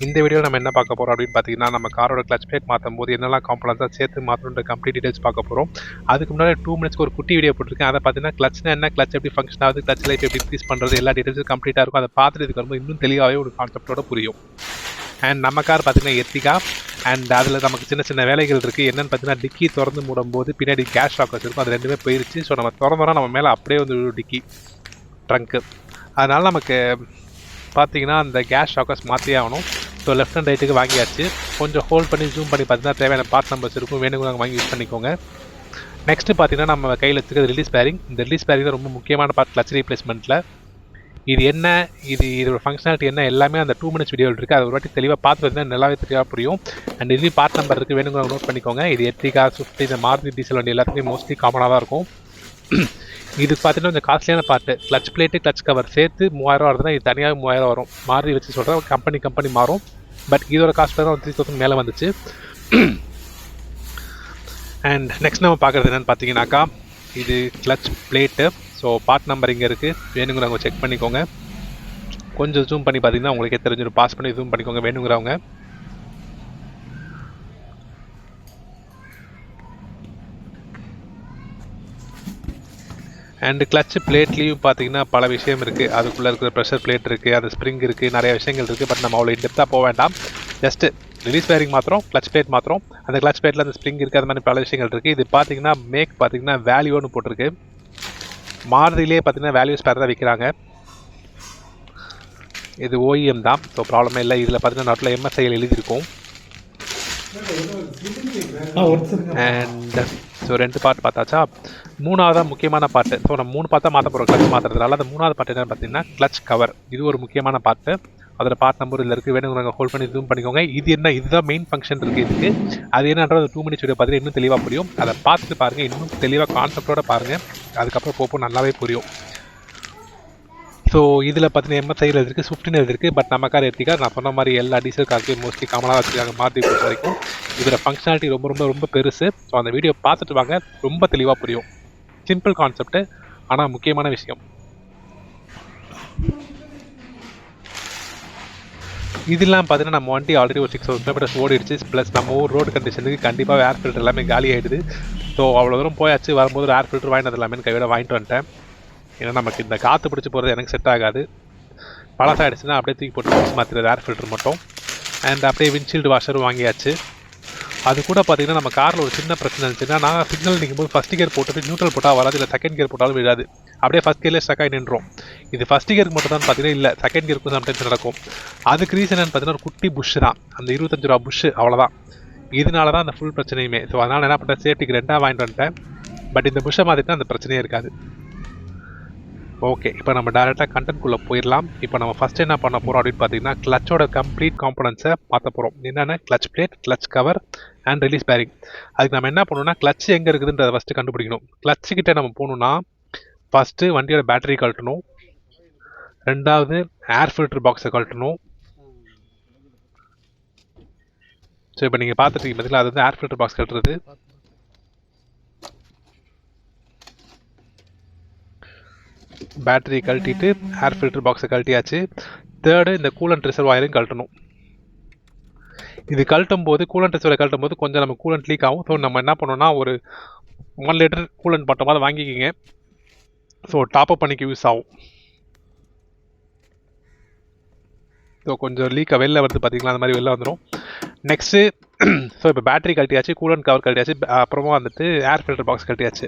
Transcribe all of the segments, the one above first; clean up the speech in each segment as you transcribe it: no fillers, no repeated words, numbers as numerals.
இந்த வீடியோவில் நம்ம என்ன பார்க்க போகிறோம் அப்படின்னு பார்த்தீங்கன்னா, நம்ம காரோட கிளச் பிளேட் மாற்றும் போது என்னெல்லாம் காம்பனன்ஸாக சேர்த்து மாற்றணுன்ற கம்ப்ளீட் டீடைல்ஸ் பார்க்க போகிறோம். அதுக்கு முன்னாடி 2 மினிட்ஸ்க்கு ஒரு குட்டி வீடியோ போட்டிருக்கேன். அதை பார்த்தீங்கன்னா கிளச்னா என்ன, கிளச் எப்படி ஃபங்க்ஷன் ஆகுது, கிளச் லைஃப் எப்படி இன்க்ரீஸ் பண்ணுறது, எல்லா டீடைல்ஸும் கம்ப்ளீட்டாக இருக்கும். அதை பார்த்துட்டு இதுக்கு வரும்போது இன்னும் தெளிவாகவே ஒரு கான்செப்டோட புரியும். அண்ட் நம்ம கார் பார்த்தீங்கன்னா எர்டிகா. அண்ட் அதில் நமக்கு சின்ன சின்ன வேலைகள் இருக்குது. என்னென்னு பார்த்தீங்கன்னா, டிக்கி திறந்து மூடும்போது பின்னாடி கேஸ் ஷாக் வச்சுருக்கும். அது ரெண்டுமே போயிருச்சு. ஸோ நம்ம திறந்தோன்னா நம்ம மேலே அப்படியே வந்து டிக்கி ட்ரங்க்கு. அதனால் நமக்கு பார்த்தீங்கன்னா அந்த கேஸ் ஷாக்கர்ஸ் மாற்றியே ஆகணும். ஸோ லெஃப்ட் அண்ட் ரைட்டுக்கு வாங்கியாச்சு. கொஞ்சம் ஹோல்ட் பண்ணி ஜூம் பண்ணி பார்த்தீங்கன்னா தேவையான பார்ட் நம்பர்ஸ் இருக்கும். வேணுங்க வாங்கி யூஸ் பண்ணிக்கோங்க. நெக்ஸ்ட்டு பார்த்தீங்கன்னா நம்ம கையில் வச்சுக்கிறது ரிலீஸ் பேரிங். இந்த ரிலீஸ் பேரிங் தான் ரொம்ப முக்கியமான பார்ட் கிளச் ரீப்ளேஸ்மெண்ட்டில். இது என்ன, இதோட ஃபங்க்ஷனாலிட்டி என்ன, எல்லாமே அந்த 2 மினிட்ஸ் வீடியோவில் இருக்குது. அது ஒரு வாட்டி தெளிவாக பார்த்து பார்த்தீங்கன்னா நல்லாவே தெளிவாக புரியும். அண்ட் இதுலேயும் பார்ட் நம்பர் இருக்குது. வேணுங்க நோட் பண்ணிக்கோங்க. இது எர்டிகா, ஸ்விஃப்ட், இந்த மாருதி டீசல் வண்டி எல்லாத்துக்குமே மோஸ்ட்லி காமனாக தான் இருக்கும். இது பார்த்தீங்கன்னா கொஞ்சம் காஸ்ட்லியான part. Clutch plate, clutch cover சேர்த்து 3000 வருதுன்னா இது தனியாக 3000 வரும். மாருதி வச்சு சொல்கிறேன், கம்பெனி மாறும். பட் இதோட காஸ்ட் தான் 3000 மேலே வந்துச்சு. அண்ட் நெக்ஸ்ட் நம்ம பார்க்குறது என்னென்னு பார்த்தீங்கன்னாக்கா, இது clutch plate. So part number இங்கே இருக்குது. வேணுங்கிறவங்க செக் பண்ணிக்கோங்க. கொஞ்சம் ஜூம் பண்ணி பார்த்தீங்கன்னா உங்களுக்கே தெரிஞ்சிடும். பாஸ் பண்ணி ஜூம் பண்ணிக்கோங்க வேணுங்கிறவங்க. அண்டு கிளச் பிளேட்லேயும் பார்த்தீங்கன்னா பல விஷயம் இருக்குது. அதுக்குள்ளே இருக்கிற ப்ரெஷர் பிளேட் இருக்குது, அது ஸ்ப்ரிங் இருக்குது, நிறைய விஷயங்கள் இருக்குது. பட் நம்ம அவ்வளோ இன்டெப்த்தாக போக வேண்டாம். ஜஸ்ட்டு ரிலீஸ் பேரிங் மாத்திரம், கிளச் பிளேட் மாத்திரம். அந்த கிளச் பிளேட்டில் அந்த ஸ்ப்ரிங் இருக்குது, அது மாதிரி பல விஷயங்கள் இருக்குது. இது பார்த்தீங்கன்னா மேக் பார்த்தீங்கன்னா வேல்யூன்னு போட்டிருக்கு. மாருதியிலே பார்த்தீங்கன்னா வேல்யூ ஸ்பேர் தான் விற்கிறாங்க. இது OEM தான், ஸோ ப்ராப்ளமே இல்லை. இதில் பார்த்தீங்கன்னா நாட்டில் MSIL எழுதியிருக்கும். அண்ட் ஸோ 2 பார்ட் பார்த்தாச்சா. 3வது முக்கியமான பார்ட்டு. ஸோ நம்ம 3 பார்த்தா மாற்ற போகிறோம் கிளச் மாற்றுறதுனால. அந்த 3வது பார்ட் என்னென்னு பார்த்தீங்கன்னா கிளச் கவர். இது ஒரு முக்கியமான பார்ட்டு. அதில் பார்ட் நம்பர் இதில் இருக்குது. வேணுங்க ஹோல்ட் பண்ணி ஜூம் பண்ணிக்கோங்க. இது என்ன, இதுதான் மெயின் ஃபங்க்ஷன் இருக்குது இதுக்கு. அது என்னன்றது 2 மினிட்ஸ் வீடியோ பார்த்தீங்கன்னா இன்னும் தெளிவாக புரியும். அதை பார்த்துட்டு பாருங்கள், இன்னும் தெளிவாக கான்செப்டோட பாருங்கள். அதுக்கப்புறம் போப்போ நல்லாவே புரியும். ஸோ இதில் பார்த்தீங்கன்னா MSIL இருக்குது, ஸ்விஃப்ட்னு இருக்குது. பட் நம்ம கார் எர்டிகா. நான் சொன்ன மாதிரி எல்லா டீசல் காருக்கும் மோஸ்ட்லி காமனாக வச்சுருக்காங்க மாருதி பொறுத்த வரைக்கும். இதில் ஃபங்க்ஷனாலிட்டி ரொம்ப ரொம்ப ரொம்ப பெருசு. ஸோ அந்த வீடியோ பார்த்துட்டு வாங்க, ரொம்ப தெளிவாக புரியும். சிம்பிள் கான்செப்ட்டு, ஆனால் முக்கியமான விஷயம். இதெல்லாம் பார்த்தீங்கன்னா நம்ம வண்டி ஆல்ரெடி ஒரு 6,000 கிலோமீட்டர்ஸ் ஓடிடுச்சு. ப்ளஸ் நம்ம ஊர் ரோடு கண்டிஷனுக்கு கண்டிப்பாக ஏர் ஃபில்டர் எல்லாமே காலி ஆகிடுது. ஸோ அவ்வளோ தூரம் போயாச்சு. வரும்போது ஏர் ஃபில்டர் வாங்கினது எல்லாமே கையோட வாங்கிட்டு வந்துட்டேன். ஏன்னா நமக்கு இந்த காற்று பிடிச்சி போகிறது எனக்கு செட் ஆகாது. பழசாகிடுச்சுன்னா அப்படியே தூக்கி போட்டு மாற்றிடுறது ஏர் ஃபில்டர் மட்டும். அண்ட் அப்படியே விண்ட்ஷீல்டு வாஷரும் வாங்கியாச்சு. அது கூட பார்த்தீங்கன்னா நம்ம காரில் ஒரு சின்ன பிரச்சனை இருந்துச்சுன்னா, நான் சிக்னல் நிற்கும்போது ஃபஸ்ட் கியர் போட்டுட்டு நியூட்ரல் போட்டால் வராது, இல்லை செகண்ட் கியர் போட்டாலும் விடாது. அப்படியே ஃபஸ்ட் கியர்லேயே ஸ்டக் ஆகி நின்றோம். இது ஃபஸ்ட் கியருக்கு மட்டும் தான் பார்த்தீங்கன்னா இல்லை, செகண்ட் கியருக்கும் சம்டைம்ஸ் நடக்கும். அதுக்கு ரீசன் என்னன்னு பார்த்தீங்கன்னா ஒரு குட்டி புஷ் தான், அந்த 25 ரூபா புஷ், அவ்வளோதான். இதனால தான் அந்த ஃபுல் பிரச்சனையுமே. ஸோ அதனால் என்ன பண்ணுறேன், சேஃப்டிக்கு 2ஆக வாங்கிட்டு வந்துட்டேன். பட் இந்த புஷ்ஷை மாற்றிட்டு அந்த பிரச்சனையே இருக்காது. ஓகே, இப்போ நம்ம டேரெக்டாக கண்டென்ட்குள்ளே போயிடலாம். இப்போ நம்ம ஃபஸ்ட்டு என்ன பண்ண போகிறோம் அப்படின்னு பார்த்தீங்கன்னா, கிளச்சோட கம்ப்ளீட் காம்பனன்ஸை மாற்ற போகிறோம். என்னென்ன, clutch plate, clutch cover and release bearing. அதுக்கு நம்ம என்ன பண்ணணும்னா, கிளச் எங்கே இருக்குதுன்றதை ஃபஸ்ட்டு கண்டுபிடிக்கணும். கிளச்சுக்கிட்ட நம்ம போகணுன்னா ஃபஸ்ட்டு வண்டியோட பேட்டரி கழட்டணும். 2வது ஏர் ஃபில்டர் பாக்ஸை கழட்டணும். ஸோ இப்போ நீங்கள் பார்த்துட்டு பார்த்தீங்களா, அது வந்து ஏர் ஃபில்டர் பாக்ஸ் கழட்டுறது. பேட்டரி கழட்டிட்டு ஏர் ஃபில்டர் பாக்ஸை கழட்டியாச்சு. 3rd இந்த கூலண்ட் ரிசர்வாயரையும் கழட்டணும். இது கழட்டும் போது, கூலண்ட் ரிசர்வாயர் கழட்டும் போது கொஞ்சம் நம்ம கூலண்ட் லீக் ஆகும். ஸோ நம்ம என்ன பண்ணோம்னா ஒரு 1 லிட்டர் கூலண்ட் மட்டுமாவது வாங்கிக்கிங்க. ஸோ டாப்அப் பண்ணிக்க யூஸ் ஆகும். ஸோ கொஞ்சம் லீக்காக வெளில வருது பார்த்தீங்களா, அந்த மாதிரி வெளில வந்துடும். நெக்ஸ்ட்டு ஸோ இப்போ பேட்டரி கழட்டியாச்சு, கூலண்ட் கவர் கழட்டியாச்சு, அப்புறமா வந்துட்டு ஏர் ஃபில்டர் பாக்ஸ் கழட்டியாச்சு.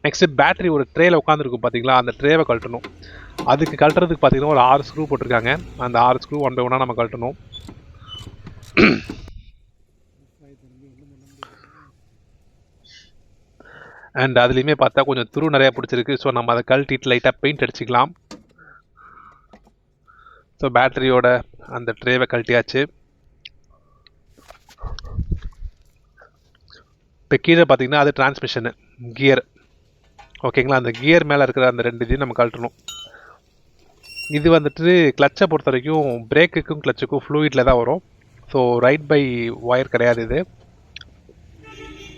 நெக்ஸ்ட்டு பேட்டரி ஒரு ட்ரேயில் உட்காந்துருக்கும் பார்த்தீங்களா, அந்த ட்ரேவை கழட்டணும். அதுக்கு கழட்டுறதுக்கு பார்த்தீங்கன்னா ஒரு 6 ஸ்க்ரூ போட்டிருக்காங்க. அந்த 6 ஸ்க்ரூ 1 by 1 நம்ம கழட்டணும். அண்ட் அதுலேயுமே பார்த்தா கொஞ்சம் துரு நிறையா பிடிச்சிருக்கு. ஸோ நம்ம அதை கழட்டிட்டு லைட்டாக பெயிண்ட் அடிச்சிக்கலாம். ஸோ பேட்டரியோட அந்த ட்ரேவை கழட்டியாச்சு. இப்போ கீழே பார்த்தீங்கன்னா அது டிரான்ஸ்மிஷனு, கியர். ஓகேங்களா, அந்த கியர் மேலே இருக்கிற அந்த 2 இதையும் நம்ம கழட்டணும். இது வந்துட்டு கிளச்சை பொறுத்த வரைக்கும் பிரேக்குக்கும் கிளச்சுக்கும் ஃப்ளூயிடில் தான் வரும். ஸோ ரைட் பை ஒயர் கிடையாது, இது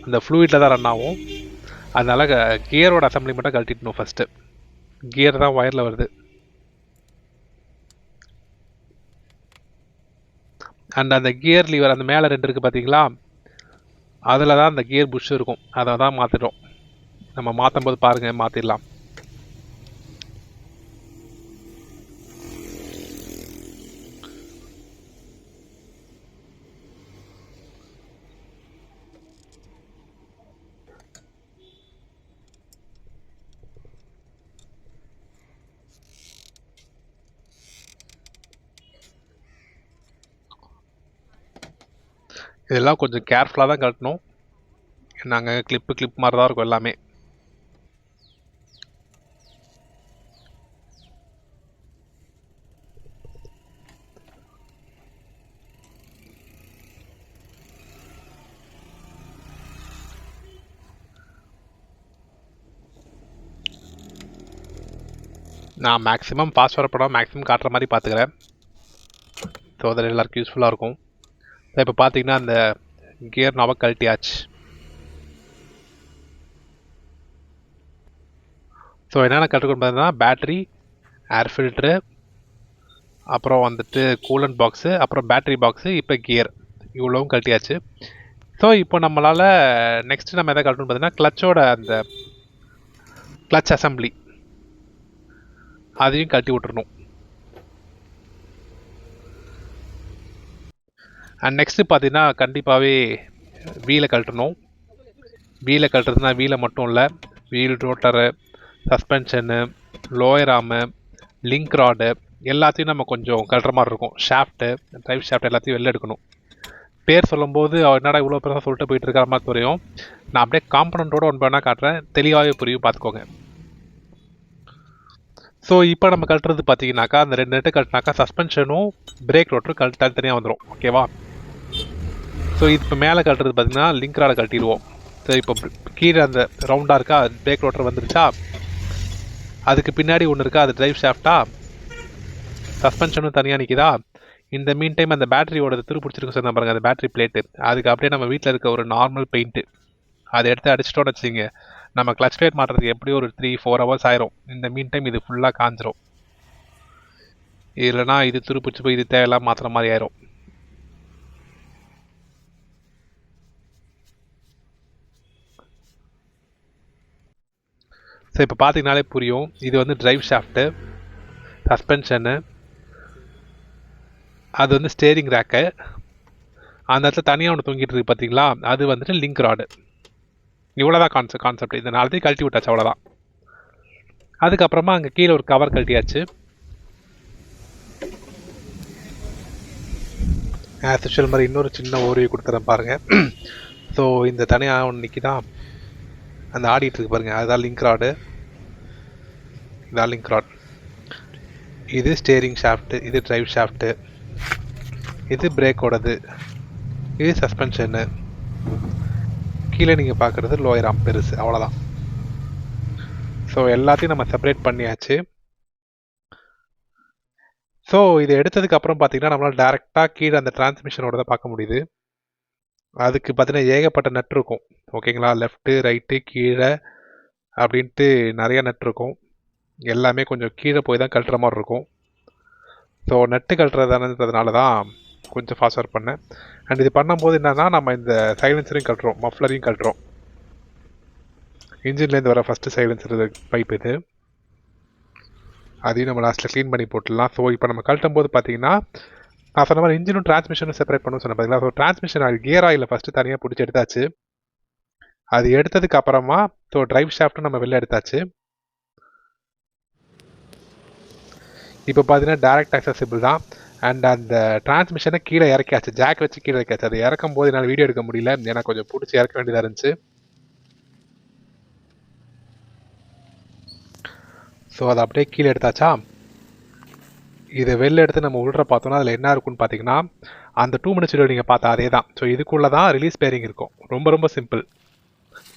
அந்த ஃப்ளூயிடில் தான் ரன் ஆகும். அதனால் கியரோட அசம்பிளி மட்டும் கழட்டிடணும் ஃபஸ்ட்டு. கியர் தான் ஒயரில் வருது. அண்ட் அந்த கியர் லீவர் அந்த மேலே 2 இருக்குது பார்த்தீங்களா, அதில் தான் அந்த கியர் புஷ் இருக்கும். அதை தான் மாற்றிட்டோம். நம்ம மாற்றும் போது பாருங்கள், மாற்றிடலாம். இதெல்லாம் கொஞ்சம் கேர்ஃபுல்லாக தான் கட்டணும். நாங்கள் கிளிப் மாதிரி தான் இருக்கும் எல்லாமே. நான் மேக்ஸிமம் பாஸ் வரப்படம் மேக்ஸிமம் காட்டுற மாதிரி பார்த்துக்கிறேன். ஸோ அதில் எல்லாருக்கும் யூஸ்ஃபுல்லாக இருக்கும். ஸோ இப்போ பார்த்தீங்கன்னா அந்த கியர் நாவை கழட்டியாச்சு. ஸோ என்னென்ன கற்றுக்கொண்டு பார்த்தீங்கன்னா பேட்ரி, ஏர் ஃபில்ட்ரு, அப்புறம் வந்துட்டு கூலண்ட் பாக்ஸு, அப்புறம் பேட்ரி பாக்ஸு, இப்போ கியர் இவ்வளவும் கழட்டியாச்சு. ஸோ இப்போ நம்மளால் நெக்ஸ்ட்டு நம்ம எதை கழட்டணும்னு பார்த்தீங்கன்னா கிளச்சோட அந்த கிளச் அசம்பிளி அதையும் கழட்டி விட்டுறணும். அண்ட் நெக்ஸ்ட்டு பார்த்தீங்கன்னா கண்டிப்பாகவே வீலை கழட்டணும். வீலை கழட்டுறதுனா வீலை மட்டும் இல்லை, வீல் ரோட்டரு, சஸ்பென்ஷனு, லோயர் ஆர்மு, லிங்க் ராடு எல்லாத்தையும் நம்ம கொஞ்சம் கழட்டுற மாதிரி இருக்கும். ஷாஃப்ட்டு, ட்ரைவ் ஷாஃப்ட் எல்லாத்தையும் வெளில எடுக்கணும். பேர் சொல்லும்போது என்னடா இவ்வளோ பெருசாக சொல்லிட்டு போயிட்டு இருக்கிற மாதிரி தெரியும். நான் அப்படியே காம்பனண்ட்டோட ஒன்று பண்ணால் காட்டுறேன், தெளிவாகவே புரியும், பார்த்துக்கோங்க. ஸோ இப்போ நம்ம கழட்டுறது பார்த்தீங்கன்னாக்கா அந்த 2 நெட்டு கழட்டினாக்கா சஸ்பென்ஷனும் பிரேக் ரோட்டரும் தனித்தனியாக வந்துடும். ஓகேவா? ஸோ இப்போ மேலே கழட்டுறது பார்த்தீங்கன்னா லிங்க் ராடை கழட்டிடுவோம். ஸோ இப்போ கீழே அந்த ரவுண்டாக இருக்கா, பிரேக் ரோட்டர் வந்துருச்சா, அதுக்கு பின்னாடி ஒன்று இருக்கா, அது டிரைவ் ஷாஃப்டா, சஸ்பென்ஷனும் தனியாக நிற்கிதா. இந்த மீன் டைம் அந்த பேட்டரியோட துருப்பிடிச்சிருக்கு சொன்ன பாருங்கள், அந்த பேட்டரி பிளேட்டு, அதுக்கு அப்படியே நம்ம வீட்டில் இருக்க ஒரு நார்மல் பெயிண்ட்டு அதை எடுத்து அடிச்சிட்டோன்னு வச்சுங்க, நம்ம கிளச் பிளேட் மாட்டுறதுக்கு எப்படியும் ஒரு 3-4 ஹவர்ஸ் ஆயிரும். இந்த மீன் டைம் இது ஃபுல்லாக காஞ்சிரும். இல்லைனா இது துருப்பிடிச்சு போய் இது தேவையில்லாம் மாற்றுற மாதிரி ஆயிரும். ஸோ இப்போ பார்த்தீங்கனாலே புரியும், இது வந்து டிரைவ் ஷாஃப்ட்டு, சஸ்பென்ஷனு, அது வந்து ஸ்டேரிங் ரேக்கு, அந்த இடத்துல தனியாக ஒன்று தூங்கிட்டு இருக்கு பார்த்தீங்களா, அது வந்துட்டு லிங்க் ராடு. இவ்வளோதான் கான்செப்ட். இந்த நாளத்தையும் கழட்டி விட்டாச்சு, அவ்வளோதான். அதுக்கப்புறமா அங்கே கீழே ஒரு கவர் கழட்டியாச்சு. ஆஸ் யூஷுவல் மாதிரி இன்னொரு சின்ன ஓரியை கொடுத்துறேன் பாருங்கள். ஸோ இந்த தனியாக ஒன்று நிற்கிதான், அந்த ஆடிட்டு இருக்கு பாருங்கள், அதுதான் லிங்க் ராடு. இதான் லிங்க் ராட். இது ஸ்டேரிங் ஷாஃப்ட்டு, இது டிரைவ் ஷாஃப்ட்டு, இது பிரேக்கோடது, இது சஸ்பென்ஷனு, கீழே நீங்கள் பார்க்குறது லோயர் ஆர்ம் பெருசு, அவ்வளோதான். ஸோ எல்லாத்தையும் நம்ம செப்பரேட் பண்ணியாச்சு. ஸோ இது எடுத்ததுக்கு அப்புறம் பார்த்தீங்கன்னா நம்மளால் டேரெக்டாக கீழே அந்த டிரான்ஸ்மிஷனோட தான் பார்க்க முடியுது. அதுக்கு பார்த்தீங்கன்னா ஏகப்பட்ட நட் இருக்கும். ஓகேங்களா? லெஃப்ட்டு, ரைட்டு, கீழே அப்படின்ட்டு நிறையா நட் இருக்கும். எல்லாமே கொஞ்சம் கீழே போய் தான் கழட்டுற மாதிரி இருக்கும். ஸோ நட்டு கழட்டுறதுனால தான் கொஞ்சம் ஃபாஸ்ட் ஒர்க் பண்ணேன். அண்ட் இது பண்ணும்போது என்னென்னா நம்ம இந்த சைலன்சரையும் கழட்டுறோம், மஃப்ளரையும் கழட்டுறோம். இன்ஜின்லேருந்து வர ஃபஸ்ட்டு சைலன்சர் பைப் இது, அதையும் நம்ம லாஸ்ட்டில் க்ளீன் பண்ணி போட்டுடலாம். ஸோ இப்போ நம்ம கழட்டும் போது பார்த்தீங்கன்னா நான் சொன்ன மாதிரி இன்ஜினும் டிரான்ஸ்மிஷனும் செப்பரேட் பண்ணணும்னு சொன்னேன் பார்த்தீங்களா. So transmission oil gear oil first தனியாக பிடிச்சி எடுத்தாச்சு. அது எடுத்ததுக்கு அப்புறமா ஸோ டிரைவ் ஷாஃப்ட்டும் நம்ம வெளில எடுத்தாச்சு. இப்போ பார்த்தீங்கன்னா டைரக்ட் அக்சசிபிள் தான். அண்ட் அந்த டிரான்ஸ்மிஷனை கீழே இறக்கியாச்சு, ஜாக் வச்சு கீழே இறக்கியாச்சு. அது இறக்கும் போது என்னால் வீடியோ எடுக்க முடியல, ஏன்னா கொஞ்சம் பிடிச்சி இறக்க வேண்டியதாக இருந்துச்சு. ஸோ அதை அப்படியே கீழே எடுத்தாச்சா. இதை வெளில எடுத்து நம்ம உள்ள பார்த்தோன்னா அதில் என்ன இருக்குன்னு பார்த்தீங்கன்னா அந்த 2 மினிட்ஸ் வீடியோ நீங்கள் பார்த்தா அதே தான். ஸோ இதுக்குள்ளே தான் ரிலீஸ் பேரிங் இருக்கும். ரொம்ப ரொம்ப சிம்பிள்.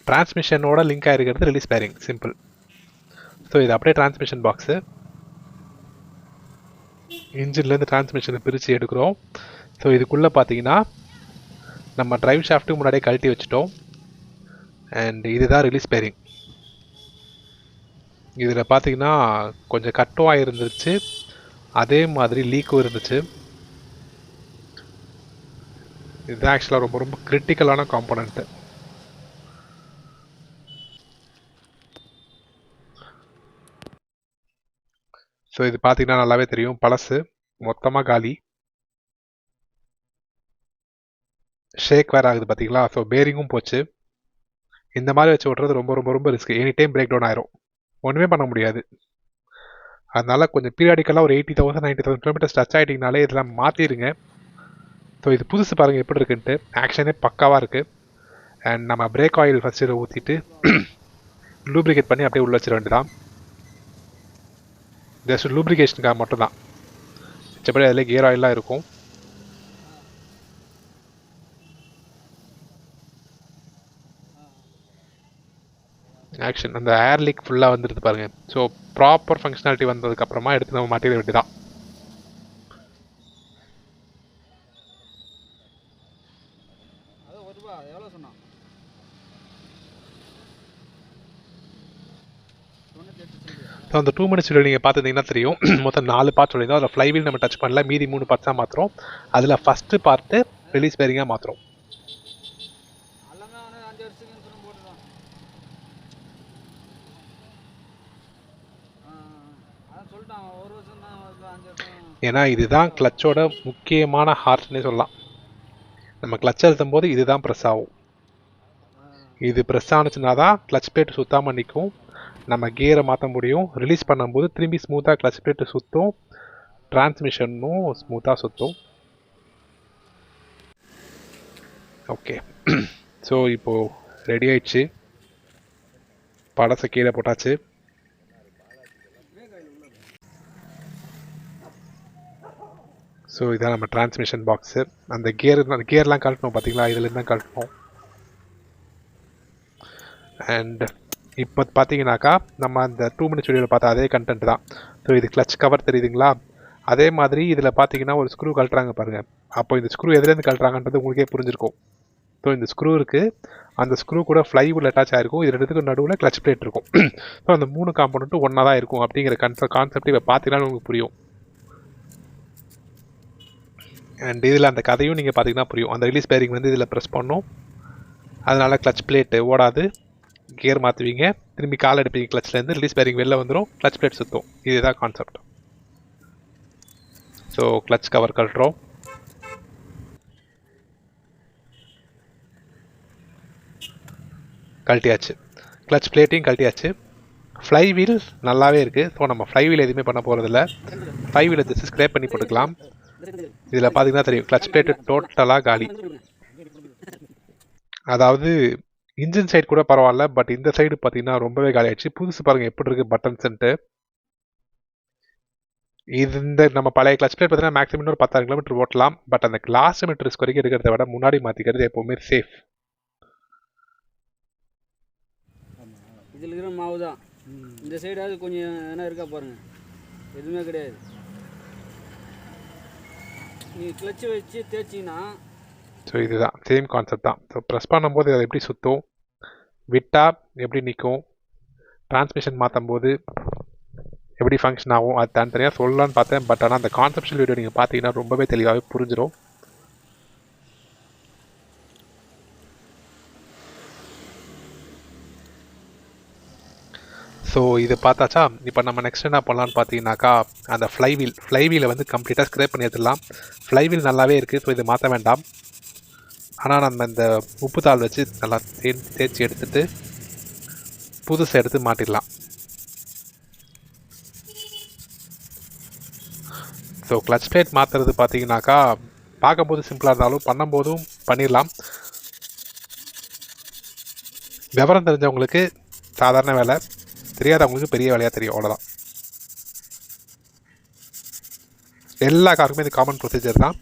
டிரான்ஸ்மிஷனோட லிங்க் ஆகிருக்கிறது ரிலீஸ் பேரிங், சிம்பிள். ஸோ இது அப்படியே டிரான்ஸ்மிஷன் பாக்ஸு, இன்ஜின்லேருந்து டிரான்ஸ்மிஷனை பிரித்து எடுக்கிறோம். ஸோ இதுக்குள்ளே பார்த்தீங்கன்னா நம்ம டிரைவ் ஷாஃப்ட்டுக்கு முன்னாடியே கழட்டி வச்சுட்டோம். அண்ட் இதுதான் ரிலீஸ் பேரிங். இதில் பார்த்தீங்கன்னா கொஞ்சம் கட்டும் ஆகிருந்துச்சு, அதே மாதிரி லீக்கும் இருந்துச்சு. இதுதான் ஆக்சுவலாக ரொம்ப ரொம்ப கிரிட்டிக்கலான காம்போனன்ட்டு. ஸோ இது பார்த்தீங்கன்னா நல்லாவே தெரியும், பழசு மொத்தமாக காலி. ஷேக் வேறு ஆகுது பார்த்தீங்களா. ஸோ பேரிங்கும் போச்சு. இந்த மாதிரி வச்சு ஓட்டுறது ரொம்ப ரொம்ப ரொம்ப risk. Any time break down ஆயிரும், ஒன்றுமே பண்ண முடியாது. அதனால கொஞ்சம் பீரியாடிக்கலாக ஒரு 80,000 90,000 கிலோமீட்டர்ஸ் டச் ஆகிட்டிங்கனாலே இதெல்லாம் மாற்றிடுங்க. ஸோ இது புதுசு பாருங்கள் எப்படி இருக்குன்ட்டு. ஆக்ஷனே பக்காவாக இருக்குது. அண்ட் நம்ம பிரேக் ஆயில் ஃபஸ்ட்டு ஊற்றிட்டு லூப்ரிகேட் பண்ணி அப்படியே உள்ள வச்சிட வேண்டியதான். ஜஸ்ட் லூப்ரிகேஷனுக்காக மட்டும்தான், மிச்சப்படி அதில் கியர் ஆயிலாம் இருக்கும். ஆக்ஷன் அந்த ஏர் லீக் ஃபுல்லாக வந்துடுது பாருங்கள். ஸோ ப்ராப்பர் ஃபங்க்ஷனாலிட்டி வந்ததுக்கப்புறமா எடுத்து நம்ம மாட்டிட வேண்டியதான். ஸோ அந்த 2 minutes வீடியோ நீங்கள் பார்த்துருந்தீங்கன்னா தெரியும், மொத்தம் 4 பார்ட்ஸ் சொல்லியிருந்தோம். அதில் ஃப்ளைவீல் நம்ம டச் பண்ணல, மீதி 3 பார்ட்ஸாக மாற்றுறோம். அதில் ஃபஸ்ட்டு பார்ட்டு ரிலீஸ் பேரிங்காக மாற்றுறோம். ஏன்னா இதுதான் கிளச்சோட முக்கியமான ஹார்ட்னே சொல்லலாம். நம்ம கிளச் அழுத்தும் போது இதுதான் ப்ரெஸ் ஆகும். இது ப்ரெஸ் ஆனிச்சுன்னா தான் கிளச் பிளேட் சுத்தாமல் நிற்கும், நம்ம கியரை மாற்ற முடியும். ரிலீஸ் பண்ணும்போது திரும்பி ஸ்மூத்தாக கிளச் பிளேட்டு சுற்றும், டிரான்ஸ்மிஷனும் ஸ்மூத்தாக சுற்றும். ஓகே, ஸோ இப்போது ரெடி ஆயிடுச்சு. பழசை கீழே போட்டாச்சு. ஸோ இதான் நம்ம டிரான்ஸ்மிஷன் பாக்ஸு. அந்த கியர்லாம் கழட்டணும் பார்த்தீங்களா, இதுலேருந்து தான் கழட்டணும். அண்ட் இப்போ பார்த்தீங்கன்னாக்கா நம்ம அந்த 2 minutes வீடியோவில் பார்த்தா அதே கண்டென்ட் தான். ஸோ இது கிளச் கவர் தெரியுதுங்களா, அதே மாதிரி இதில் பார்த்தீங்கன்னா ஒரு ஸ்க்ரூ கழட்டுறாங்க பாருங்கள். அப்போ இந்த ஸ்க்ரூ எதுலேருந்து கழட்டுறாங்கன்றது உங்களுக்கே புரிஞ்சிருக்கும். ஸோ இந்த ஸ்க்ரூ இருக்குது, அந்த ஸ்க்ரூ கூட ஃப்ளைவுட் அட்டாச் ஆகிருக்கும். இது ரெண்டுத்துக்கு நடுவில் கிளச் பிளேட் இருக்கும். ஸோ அந்த 3 காம்பனண்ட்டும் ஒன்றா தான் இருக்கும் அப்படிங்கிற கான்செப்ட் இப்போ பார்த்தீங்கன்னா உங்களுக்கு புரியும். அண்ட் இதில் அந்த கதையும் நீங்கள் பார்த்தீங்கன்னா புரியும். அந்த ரிலீஸ் பேரிங் வந்து இதில் ப்ரெஸ் பண்ணோம், அதனால் கிளச் பிளேட்டு ஓடாது. கியர் மாற்றுவீங்க, திரும்பி கால் எடுப்பீங்க கிளச்லேருந்து, ரிலீஸ் பேரிங் வெளில வந்துடும், கிளச் பிளேட் சுற்றும். இதுதான் கான்செப்ட். ஸோ கிளச் கவர் கழட்டுறோம். கழட்டியாச்சு, கிளச் பிளேட்டையும் கழட்டியாச்சு. ஃப்ளை வீல் நல்லாவே இருக்குது. ஸோ நம்ம ஃப்ளை வீல் எதுவுமே பண்ண போகிறதில்ல. ஃப்ளை வீலை ஜஸ்ட் ஸ்க்ரேப் பண்ணி போட்டுக்கலாம். இதில் பார்த்தீங்கன்னா தெரியும், கிளச் பிளேட்டு டோட்டலாக காலி. அதாவது இன்ஜின் சைடு கூட பரவாயில்ல, பட் இந்த சைடு பார்த்தீங்கன்னா ரொம்பவே காலி ஆயிடுச்சு. புதுசு பாருங்கள் எப்படி இருக்குது பட்டன்ஸ்ன்ட்டு. இது இந்த நம்ம பழைய கிளச் பிளேட் பார்த்தீங்கன்னா மேக்ஸிமம் ஒரு 10,000 கிலோமீட்டர் ஓட்டலாம். பட் அந்த லாஸ்ட் மீட்டர் ரிஸ்க் வரைக்கும் இருக்கிறத விட முன்னாடி மாற்றிக்கிறது எப்போவுமே சேஃப். இதில் இருக்கிற மாவு தான். இந்த சைடாவது கொஞ்சம் என்ன இருக்கா பாருங்கள், எதுவுமே கிடையாது. நீங்கள் கிளச்சு வச்சு தேய்ச்சிங்கன்னா, ஸோ இதுதான் சேம் கான்செப்ட் தான். ஸோ ப்ரெஸ் பண்ணும்போது அதை எப்படி சுற்றும், விட்டால் எப்படி நிற்கும், டிரான்ஸ்மிஷன் மாற்றும் போது எப்படி ஃபங்க்ஷன் ஆகும், அது தனித்தனியாக சொல்லலான்னு பார்த்தேன். பட் ஆனால் அந்த கான்செப்ஷுவல் வீடியோ நீங்கள் பார்த்தீங்கன்னா ரொம்பவே தெளிவாகவே புரிஞ்சிடும். ஸோ இது பார்த்தாச்சா. இப்போ நம்ம நெக்ஸ்ட் என்ன பண்ணலான்னு பார்த்தீங்கன்னாக்கா, அந்த ஃப்ளைவீலை வந்து கம்ப்ளீட்டாக ஸ்க்ரேப் பண்ணி எடுத்துடலாம். ஃப்ளைவீல் நல்லாவே இருக்குது, ஸோ இதை மாற்ற வேண்டாம். ஆனால் நம்ம இந்த உப்பு தாள் வச்சு நல்லா தேய்ச்சி எடுத்துட்டு புதுசை எடுத்து மாட்டிடலாம். ஸோ கிளச் பிளேட் மாற்றுறது பார்த்தீங்கன்னாக்கா பார்க்கும்போது சிம்பிளாக இருந்தாலும் பண்ணும்போதும் பண்ணிடலாம். விவரம் தெரிஞ்சவங்களுக்கு சாதாரண வேலை, தெரியாதவங்களுக்கு பெரிய வேலையாக தெரியும், அவ்வளோதான். எல்லா காருக்குமே இது காமன் ப்ரொசீஜர் தான்.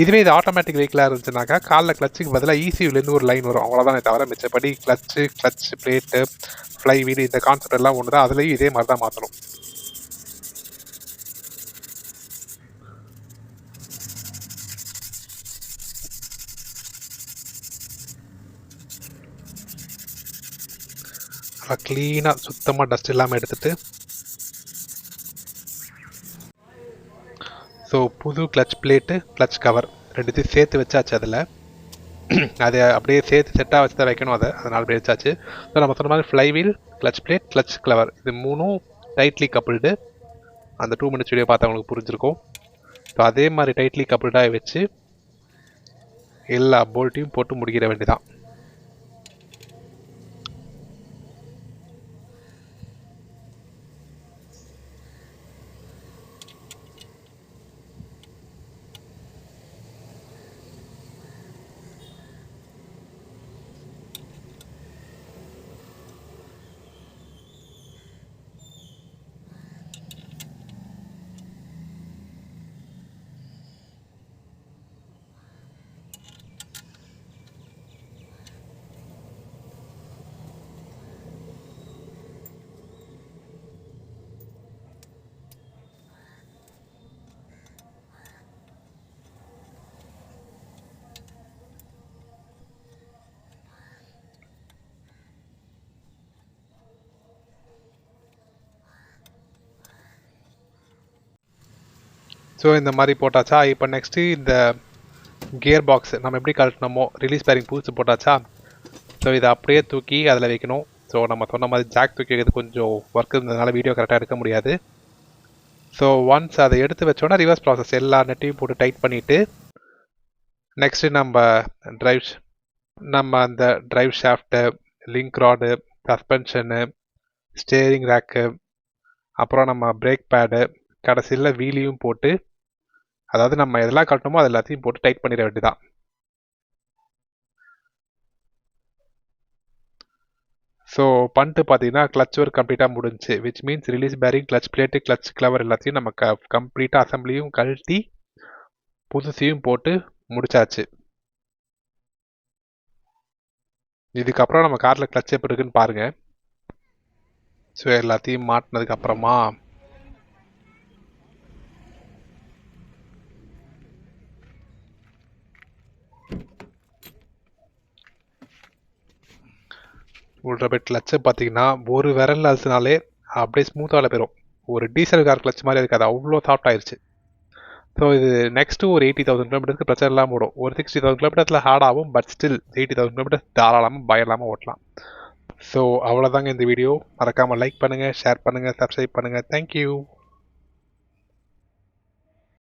இதுவே இது ஆட்டோமேட்டிக் வெஹிக்கிளாக இருந்துச்சுனாக்கா காலில் கிளச்சுக்கு பதிலாக ECUலேருந்து ஒரு லைன் வரும், அவ்வளோதானே தவிர மிச்சப்படி கிளச் பிளேட்டு ஃப்ளை வீடு இந்த கான்செப்ட் எல்லாம் ஒன்று தான். அதுலேயும் இதே மாதிரி தான் மாற்றணும். க்ளீனாக சுத்தமாக டஸ்ட் இல்லாமல் எடுத்துகிட்டு, ஸோ புது கிளச் பிளேட்டு கிளச் கவர் ரெண்டுத்தையும் சேர்த்து வச்சாச்சு. அதில் அதை அப்படியே சேர்த்து செட்டாக வச்சு தான் வைக்கணும் அதனால் அப்படி வச்சாச்சு. ஸோ நம்ம சொன்ன மாதிரி flywheel, clutch plate, clutch cover இது 3ம் டைட்லி கப்புள்டு. அந்த 2 மினிட்ஸ் வீடியோ பார்த்தவங்களுக்கு புரிஞ்சிருக்கும். ஸோ அதே மாதிரி டைட்லி கப்புள்டாக வச்சு எல்லா போல்ட்டையும் போட்டு முடிக்கிற வேண்டியதான். ஸோ இந்த மாதிரி போட்டாச்சா. இப்போ நெக்ஸ்ட்டு இந்த கியர் பாக்ஸ் நம்ம எப்படி கழட்டினோமோ ரிலீஸ் பேரிங் புதுசு போட்டாச்சா. ஸோ இதை அப்படியே தூக்கி அதில் வைக்கணும். ஸோ நம்ம சொன்ன மாதிரி ஜாக் தூக்கி வைக்கிறது கொஞ்சம் ஒர்க் இருந்ததுனால வீடியோ கரெக்டாக எடுக்க முடியாது. ஸோ ஒன்ஸ் அதை எடுத்து வச்சோன்னா ரிவர்ஸ் ப்ராசஸ் எல்லா நெட்டையும் போட்டு டைட் பண்ணிவிட்டு நெக்ஸ்ட்டு நம்ம அந்த drive shaft, link rod, suspension, steering rack, அப்புறம் நம்ம பிரேக் பேடு, கடைசியில் வீலையும் போட்டு, அதாவது நம்ம எதெல்லாம் கட்டணுமோ அது எல்லாத்தையும் போட்டு டைட் பண்ணிட வேண்டியதான். ஸோ பண்ணிட்டு பார்த்தீங்கன்னா கிளச் ஒர்க் கம்ப்ளீட்டாக முடிஞ்சு. Which means release bearing, clutch plate, clutch cover எல்லாத்தையும் நம்ம கம்ப்ளீட்டாக அசம்பிளியும் கழட்டி புதுசையும் போட்டு முடிச்சாச்சு. இதுக்கப்புறம் நம்ம காரில் கிளச் எப்படி இருக்குன்னு பாருங்கள். ஸோ எல்லாத்தையும் மாட்டினதுக்கு அப்புறமா உள்ள போய் கிளச்சை பார்த்தீங்கன்னா ஒரு விரல் அழுத்தினாலே அப்படியே ஸ்மூத்தாக போயிடும். ஒரு டீசல் கார் கிளச் மாதிரி இருக்காது, அவ்வளோ சாஃப்ட் ஆயிடுச்சு. ஸோ இது நெக்ஸ்ட்டு ஒரு 80,000 கிலோமீட்டருக்கு பிரச்சனை இல்லாமல் ஓடும். ஒரு 60,000 கிலோமீட்டர்ஸில் ஹார்ட் ஆகும், பட் ஸ்டில் 80,000 கிலோமீட்டர்ஸ் தாராளமாக பயலாமல் ஓட்டலாம். ஸோ அவ்வளோதாங்க இந்த வீடியோ. மறக்காமல் லைக் பண்ணுங்கள், ஷேர் பண்ணுங்கள், சப்ஸ்கிரைப் பண்ணுங்கள். தேங்க்யூ.